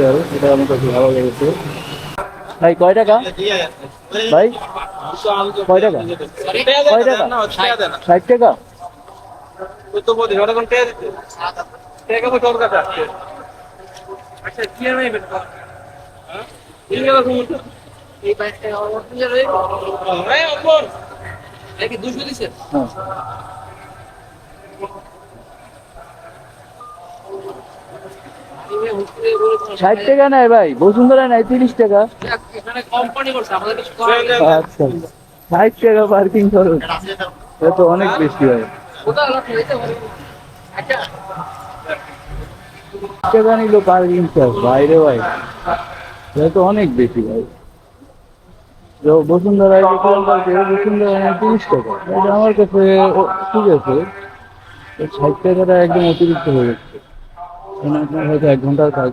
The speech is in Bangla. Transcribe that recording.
ভাই, এটা আমার কাছে ভালো লেগেছে। ভাই কয় টাকা? ভাই কয় টাকা? কয় টাকা? 60 টাকা? হ্যাঁ। 60 টাকা নেয় ভাই, বসুন্ধরা নেয় 30 টাকা। আচ্ছা, 60 টাকা পার্কিং খরচ, এটা তো অনেক বেশি ভাই। টাকা নিল পার্কিং চার্জ, বাইরে ভাই, এটা তো অনেক বেশি ভাই। বসুন্ধরায় বসুন্ধরা নেয় 30 টাকা, এটা আমার কাছে ঠিক আছে। 60 টাকাটা একদম অতিরিক্ত হয়ে যাচ্ছে। আপনার হয়তো 1 ঘন্টার কাজ,